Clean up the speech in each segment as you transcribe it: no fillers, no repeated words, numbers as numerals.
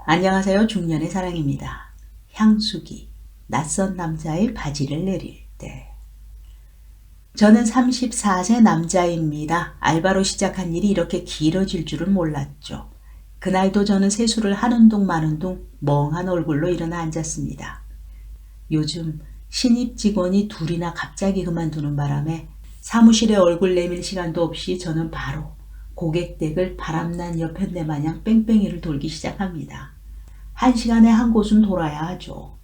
안녕하세요. 중년의 사랑입니다. 향수기, 낯선 남자의 바지를 내릴 때. 저는 34세 남자입니다. 알바로 시작한 일이 이렇게 길어질 줄은 몰랐죠. 그날도 저는 세수를 하는 둥 마는 둥 멍한 얼굴로 일어나 앉았습니다. 요즘 신입 직원이 둘이나 갑자기 그만두는 바람에 사무실에 얼굴 내밀 시간도 없이 저는 바로 고객 댁을 바람난 여편네 마냥 뺑뺑이를 돌기 시작합니다. 1시간에 한 곳은 돌아야 하죠.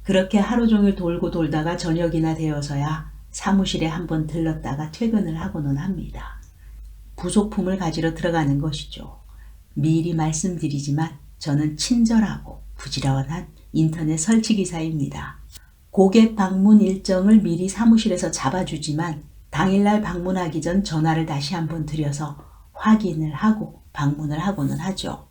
그렇게 하루 종일 돌고 돌다가 저녁이나 되어서야 사무실에 한번 들렀다가 퇴근을 하고는 합니다. 부속품을 가지러 들어가는 것이죠. 미리 말씀드리지만 저는 친절하고 부지런한 인터넷 설치기사입니다. 고객 방문 일정을 미리 사무실에서 잡아주지만 당일날 방문하기 전 전화를 다시 한번 드려서 확인을 하고 방문을 하고는 하죠.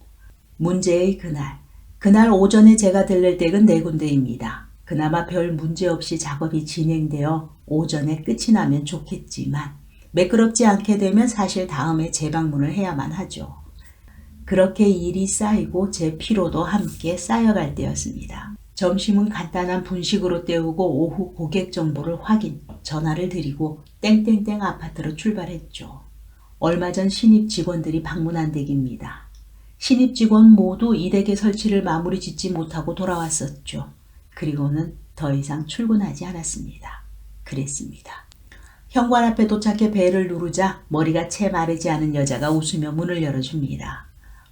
문제의 그날 오전에 제가 들를 댁은 4군데입니다. 그나마 별 문제 없이 작업이 진행되어 오전에 끝이 나면 좋겠지만 매끄럽지 않게 되면 사실 다음에 재방문을 해야만 하죠. 그렇게 일이 쌓이고 제 피로도 함께 쌓여갈 때였습니다. 점심은 간단한 분식으로 때우고 오후 고객 정보를 확인, 전화를 드리고 땡땡땡 아파트로 출발했죠. 얼마 전 신입 직원들이 방문한 댁입니다. 신입 직원 모두 이 댁의 설치를 마무리 짓지 못하고 돌아왔었죠. 그리고는 더 이상 출근하지 않았습니다. 그랬습니다. 현관 앞에 도착해 벨을 누르자 머리가 채 마르지 않은 여자가 웃으며 문을 열어줍니다.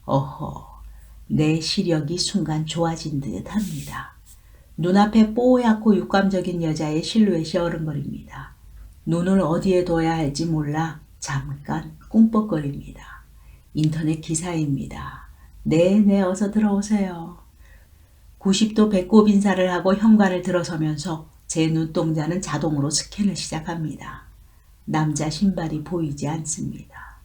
어허, 내 시력이 순간 좋아진 듯 합니다. 눈앞에 뽀얗고 육감적인 여자의 실루엣이 어른거립니다. 눈을 어디에 둬야 할지 몰라 잠깐 꿈뻑거립니다. 인터넷 기사입니다. 네, 어서 들어오세요. 90도 배꼽 인사를 하고 현관을 들어서면서 제 눈동자는 자동으로 스캔을 시작합니다. 남자 신발이 보이지 않습니다.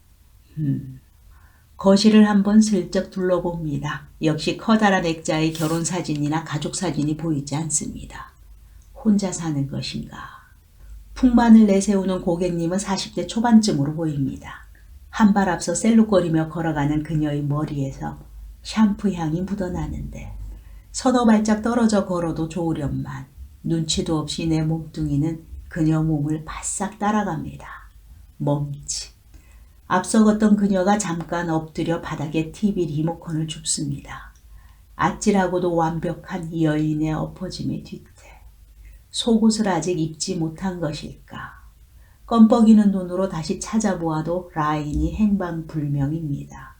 거실을 한번 슬쩍 둘러봅니다. 역시 커다란 액자의 결혼사진이나 가족사진이 보이지 않습니다. 혼자 사는 것인가? 풍만을 내세우는 고객님은 40대 초반쯤으로 보입니다. 한 발 앞서 셀룩거리며 걸어가는 그녀의 머리에서 샴푸 향이 묻어나는데 서너 발짝 떨어져 걸어도 좋으련만 눈치도 없이 내 몸뚱이는 그녀 몸을 바싹 따라갑니다. 멈칫. 앞서 걷던 그녀가 잠깐 엎드려 바닥에 TV 리모컨을 줍습니다. 아찔하고도 완벽한 이 여인의 엎어짐의 뒤태. 속옷을 아직 입지 못한 것일까? 껌뻑이는 눈으로 다시 찾아보아도 라인이 행방불명입니다.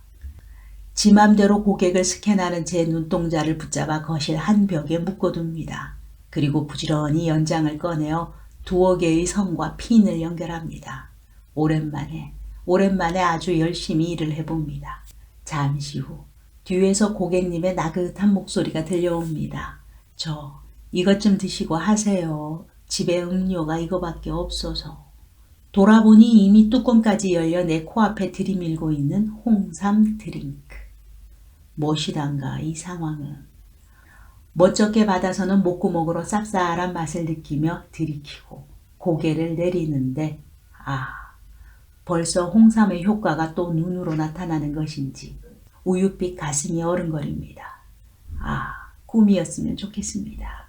지 맘대로 고객을 스캔하는 제 눈동자를 붙잡아 거실 한 벽에 묶어둡니다. 그리고 부지런히 연장을 꺼내어 두어 개의 선과 핀을 연결합니다. 오랜만에 아주 열심히 일을 해봅니다. 잠시 후 뒤에서 고객님의 나긋한 목소리가 들려옵니다. 저 이것 좀 드시고 하세요. 집에 음료가 이거밖에 없어서. 돌아보니 이미 뚜껑까지 열려 내 코앞에 들이밀고 있는 홍삼 드링크. 무엇이란가 이 상황은. 멋쩍게 받아서는 목구멍으로 쌉쌀한 맛을 느끼며 들이키고 고개를 내리는데 벌써 홍삼의 효과가 또 눈으로 나타나는 것인지 우윳빛 가슴이 어른거립니다. 꿈이었으면 좋겠습니다.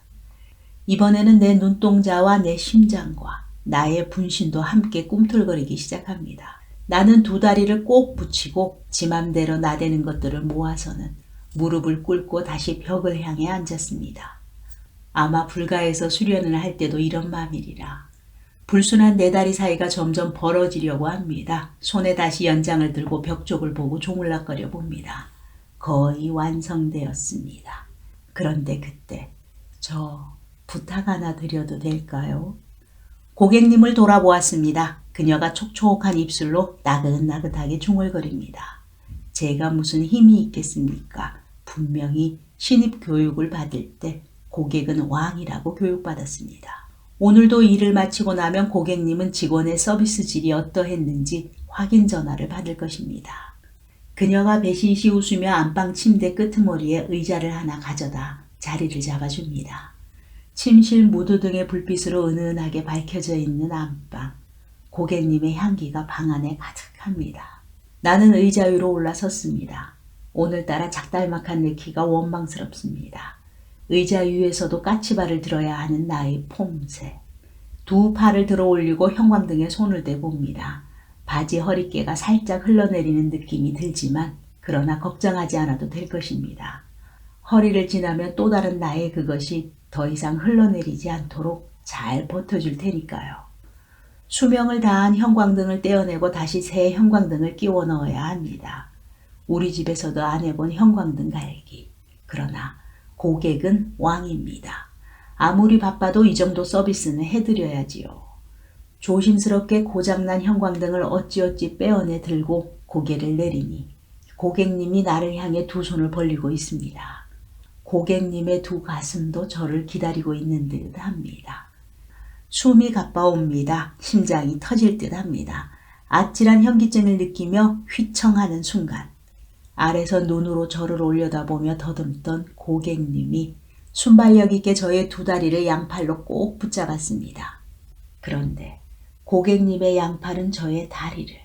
이번에는 내 눈동자와 내 심장과 나의 분신도 함께 꿈틀거리기 시작합니다. 나는 두 다리를 꼭 붙이고 지 맘대로 나대는 것들을 모아서는 무릎을 꿇고 다시 벽을 향해 앉았습니다. 아마 불가에서 수련을 할 때도 이런 마음이리라. 불순한 네 다리 사이가 점점 벌어지려고 합니다. 손에 다시 연장을 들고 벽 쪽을 보고 조물락거려 봅니다. 거의 완성되었습니다. 그런데 그때 저 부탁 하나 드려도 될까요? 고객님을 돌아보았습니다. 그녀가 촉촉한 입술로 나긋나긋하게 중얼거립니다. 제가 무슨 힘이 있겠습니까? 분명히 신입 교육을 받을 때 고객은 왕이라고 교육받았습니다. 오늘도 일을 마치고 나면 고객님은 직원의 서비스 질이 어떠했는지 확인 전화를 받을 것입니다. 그녀가 배시시 웃으며 안방 침대 끄트머리에 의자를 하나 가져다 자리를 잡아줍니다. 침실 무드 등의 불빛으로 은은하게 밝혀져 있는 안방. 고객님의 향기가 방 안에 가득합니다. 나는 의자 위로 올라섰습니다. 오늘따라 작달막한 내 키가 원망스럽습니다. 의자 위에서도 까치발을 들어야 하는 나의 폼새. 두 팔을 들어 올리고 형광등에 손을 대봅니다. 바지 허리깨가 살짝 흘러내리는 느낌이 들지만 그러나 걱정하지 않아도 될 것입니다. 허리를 지나면 또 다른 나의 그것이 더 이상 흘러내리지 않도록 잘 버텨줄 테니까요. 수명을 다한 형광등을 떼어내고 다시 새 형광등을 끼워 넣어야 합니다. 우리 집에서도 안 해본 형광등 갈기. 그러나 고객은 왕입니다. 아무리 바빠도 이 정도 서비스는 해드려야지요. 조심스럽게 고장난 형광등을 어찌어찌 빼어내 들고 고개를 내리니 고객님이 나를 향해 두 손을 벌리고 있습니다. 고객님의 두 가슴도 저를 기다리고 있는 듯 합니다. 숨이 가빠옵니다. 심장이 터질 듯 합니다. 아찔한 현기증을 느끼며 휘청하는 순간 아래서 눈으로 저를 올려다보며 더듬던 고객님이 순발력 있게 저의 두 다리를 양팔로 꼭 붙잡았습니다. 그런데 고객님의 양팔은 저의 다리를,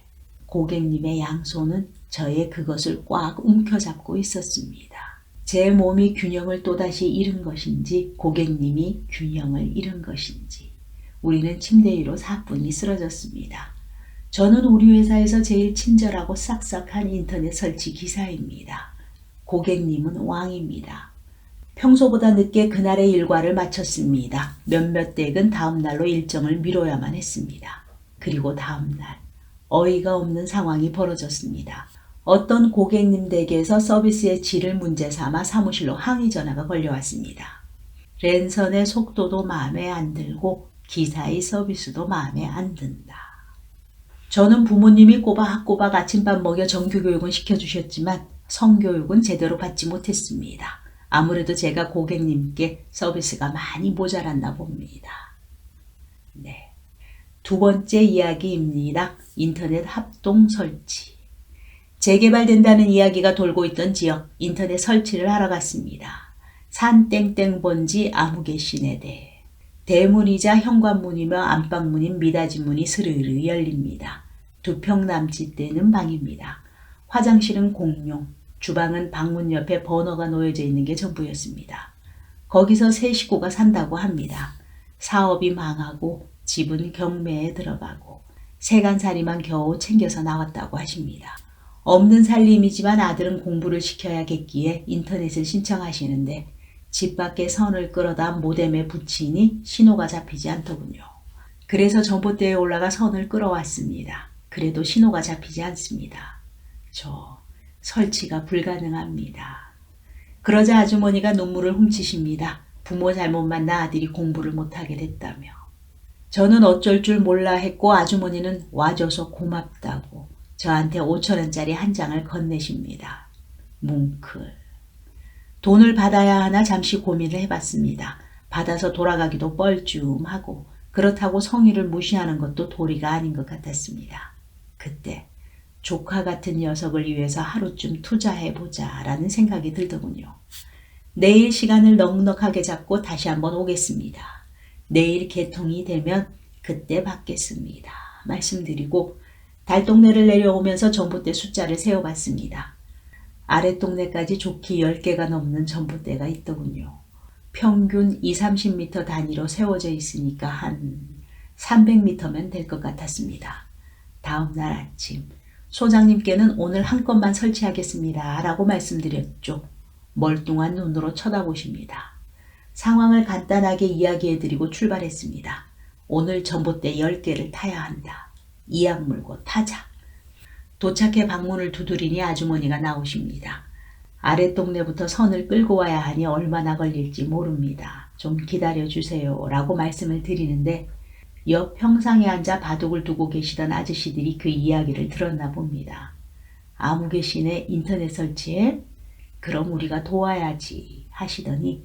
고객님의 양손은 저의 그것을 꽉 움켜잡고 있었습니다. 제 몸이 균형을 또다시 잃은 것인지 고객님이 균형을 잃은 것인지 우리는 침대 위로 사뿐히 쓰러졌습니다. 저는 우리 회사에서 제일 친절하고 싹싹한 인터넷 설치 기사입니다. 고객님은 왕입니다. 평소보다 늦게 그날의 일과를 마쳤습니다. 몇몇 댁은 다음 날로 일정을 미뤄야만 했습니다. 그리고 다음 날 어이가 없는 상황이 벌어졌습니다. 어떤 고객님 댁에서 서비스의 질을 문제 삼아 사무실로 항의 전화가 걸려왔습니다. 랜선의 속도도 마음에 안 들고 기사의 서비스도 마음에 안 든다. 저는 부모님이 꼬박꼬박 아침밥 먹여 정규교육은 시켜주셨지만 성교육은 제대로 받지 못했습니다. 아무래도 제가 고객님께 서비스가 많이 모자랐나 봅니다. 네, 두 번째 이야기입니다. 인터넷 합동 설치. 재개발된다는 이야기가 돌고 있던 지역 인터넷 설치를 하러 갔습니다. 산 땡땡 번지 아무개 시내대. 대문이자 현관문이며 안방문인 미닫이문이 스르르 열립니다. 두 평 남짓되는 방입니다. 화장실은 공용, 주방은 방문 옆에 버너가 놓여져 있는 게 전부였습니다. 거기서 세 식구가 산다고 합니다. 사업이 망하고 집은 경매에 들어가고 세간살이만 겨우 챙겨서 나왔다고 하십니다. 없는 살림이지만 아들은 공부를 시켜야겠기에 인터넷을 신청하시는데 집 밖에 선을 끌어다 모뎀에 붙이니 신호가 잡히지 않더군요. 그래서 전봇대에 올라가 선을 끌어왔습니다. 그래도 신호가 잡히지 않습니다. 저 설치가 불가능합니다. 그러자 아주머니가 눈물을 훔치십니다. 부모 잘못 만나 아들이 공부를 못하게 됐다며. 저는 어쩔 줄 몰라 했고 아주머니는 와줘서 고맙다고 저한테 5,000원짜리 한 장을 건네십니다. 뭉클. 돈을 받아야 하나 잠시 고민을 해봤습니다. 받아서 돌아가기도 뻘쭘하고 그렇다고 성의를 무시하는 것도 도리가 아닌 것 같았습니다. 그때 조카 같은 녀석을 위해서 하루쯤 투자해보자 라는 생각이 들더군요. 내일 시간을 넉넉하게 잡고 다시 한번 오겠습니다. 내일 개통이 되면 그때 받겠습니다. 말씀드리고 달동네를 내려오면서 전봇대 숫자를 세어봤습니다. 아랫동네까지 좋기 10개가 넘는 전봇대가 있더군요. 평균 20-30m 단위로 세워져 있으니까 한 300m면 될 것 같았습니다. 다음 날 아침 소장님께는 오늘 한 건만 설치하겠습니다 라고 말씀드렸죠. 멀뚱한 눈으로 쳐다보십니다. 상황을 간단하게 이야기해드리고 출발했습니다. 오늘 전봇대 10개를 타야 한다. 이악 물고 타자. 도착해 방문을 두드리니 아주머니가 나오십니다. 아랫동네부터 선을 끌고 와야 하니 얼마나 걸릴지 모릅니다. 좀 기다려주세요 라고 말씀을 드리는데 옆 평상에 앉아 바둑을 두고 계시던 아저씨들이 그 이야기를 들었나 봅니다. 아무개 시내 인터넷 설치에? 그럼 우리가 도와야지 하시더니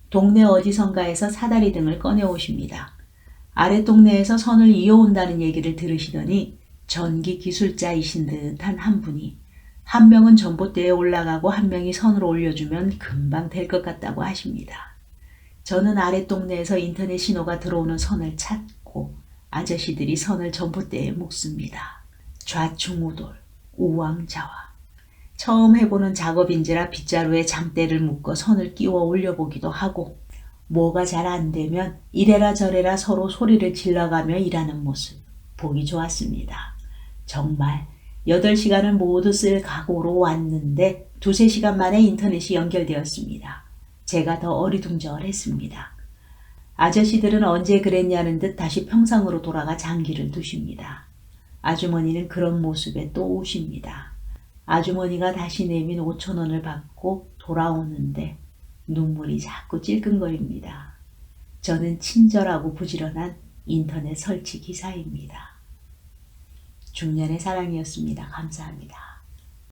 동네 어디선가에서 사다리 등을 꺼내오십니다. 아랫동네에서 선을 이어온다는 얘기를 들으시더니 전기 기술자이신 듯한 한 분이 한 명은 전봇대에 올라가고 한 명이 선을 올려주면 금방 될 것 같다고 하십니다. 저는 아랫동네에서 인터넷 신호가 들어오는 선을 찾고 아저씨들이 선을 전봇대에 묶습니다. 좌충우돌, 우왕좌왕. 처음 해보는 작업인지라 빗자루에 장대를 묶어 선을 끼워 올려보기도 하고 뭐가 잘 안 되면 이래라 저래라 서로 소리를 질러가며 일하는 모습 보기 좋았습니다. 정말 8시간을 모두 쓸 각오로 왔는데 2~3시간 만에 인터넷이 연결되었습니다. 제가 더 어리둥절했습니다. 아저씨들은 언제 그랬냐는 듯 다시 평상으로 돌아가 장기를 두십니다. 아주머니는 그런 모습에 또 우십니다. 아주머니가 다시 내민 5,000원을 받고 돌아오는데 눈물이 자꾸 찔끔거립니다. 저는 친절하고 부지런한 인터넷 설치 기사입니다. 중년의 사랑이었습니다. 감사합니다.